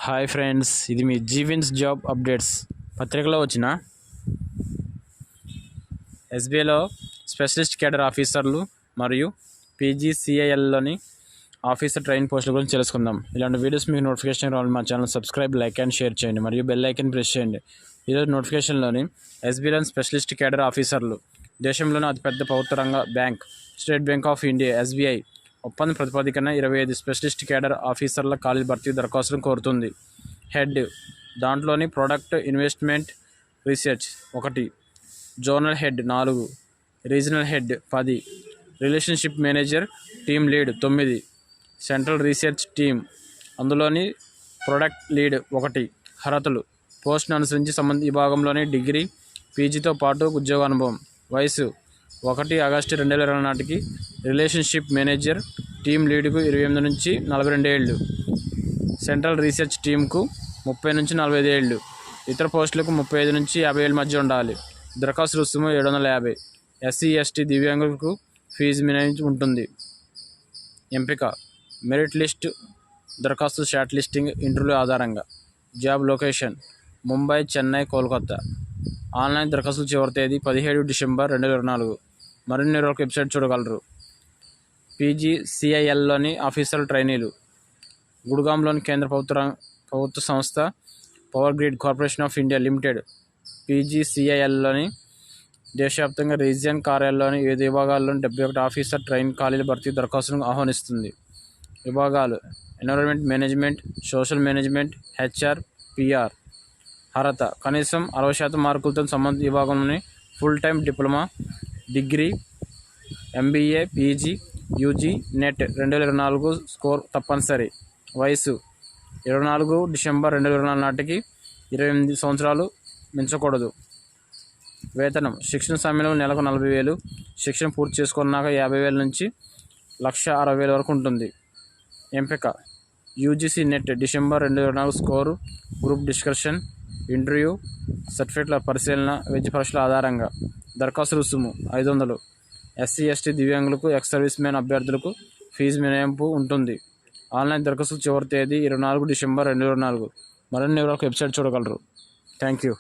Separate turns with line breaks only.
Hi friends, ఇది మీ జీవిన్స్ job updates పత్రికలో వచ్చిన ఎస్బీఐలో స్పెషలిస్ట్ కేడర్ ఆఫీసర్లు మరియు పీజీసీఐఎల్లోని ఆఫీసర్ ట్రైన్ పోస్టుల గురించి తెలుసుకుందాం. ఇలాంటి వీడియోస్ మీకు నోటిఫికేషన్ రావాలి మా channel subscribe, like and share చేయండి మరియు బెల్ ఐకన్ ప్రెస్ చేయండి. ఈరోజు నోటిఫికేషన్లోని ఎస్బీఐలోని స్పెషలిస్ట్ కేడర్ ఆఫీసర్లు, దేశంలోని అతిపెద్ద ప్రభుత్వ రంగ bank state bank of India SBI ఒప్పంద ప్రతిపాదికన 25 స్పెషలిస్ట్ కేడర్ ఆఫీసర్ల ఖాళీ భర్తీ దరఖాస్తులను కోరుతుంది. హెడ్ దాంట్లోని product investment research 1, zonal head 4, regional head 10, relationship manager team lead 9, central research team అందులోని ప్రొడక్ట్ లీడ్ 1. అర్హతలు: పోస్ట్ను అనుసరించి సంబంధిత విభాగంలోని డిగ్రీ, పీజీతో పాటు ఉద్యోగ అనుభవం. వయసు: 1 ఆగస్టు 2020 నాటికి రిలేషన్షిప్ మేనేజర్ టీమ్ లీడ్కు 28 నుంచి 42 ఏళ్ళు, సెంట్రల్ రీసెర్చ్ టీమ్కు 30 నుంచి 45 ఏళ్ళు, ఇతర పోస్టులకు 35 నుంచి 50 ఏళ్ళ మధ్య ఉండాలి. దరఖాస్తు రుసుము 750. ఎస్సీ ఎస్టీ దివ్యాంగులకు ఫీజు మినహాయించి ఉంటుంది. ఎంపిక: మెరిట్ లిస్ట్, దరఖాస్తు షార్ట్ లిస్టింగ్, ఇంటర్వ్యూ ఆధారంగా. Job location: Mumbai, Chennai, Kolkata. Online దరఖాస్తుల చివరి తేదీ 17 డిసెంబర్ 2024. మరిన్ని వివరాలకు వెబ్సైట్ చూడగలరు. పీజీసీఐఎల్లోని ఆఫీసర్ ట్రైనీలు: గుడ్గాంలోని కేంద్ర ప్రభుత్వ సంస్థ power grid corporation of India limited పీజీసీఐఎల్లోని దేశవ్యాప్తంగా రీజియన్ కార్యాలయంలోని వివిధ విభాగాల్లోని 71 ఆఫీసర్ ట్రైన్ ఖాళీల భర్తీ దరఖాస్తులను ఆహ్వానిస్తుంది. విభాగాలు: environment management, social management, HR, PR. అర్హత: కనీసం 60% మార్కులతో సంబంధిత విభాగంలోని full time diploma, degree, MBA, PG, UG, NET 2024 score తప్పనిసరి. వయసు: 24 డిసెంబర్ 2024 నాటికి 28 సంవత్సరాలు మించకూడదు. వేతనం: శిక్షణ సమయంలో నెలకు 40,000, శిక్షణ పూర్తి చేసుకున్నాక 50,000 నుంచి 1,60,000 వరకు ఉంటుంది. ఎంపిక: UGC NET December 2024 score, group discussion, interview, సర్టిఫికేట్ల పరిశీలన, వైద్య పరీక్షల ఆధారంగా. దరఖాస్తు రుసుము 500. ఎస్సీ ఎస్టీ దివ్యాంగులకు, ఎక్స్ సర్వీస్ మ్యాన్ అభ్యర్థులకు ఫీజు మినహాయింపు ఉంటుంది. ఆన్లైన్ దరఖాస్తు చివరి తేదీ 24 డిసెంబర్ 2024. మరిన్ని వివరాలకు వెబ్సైట్ చూడగలరు. Thank you.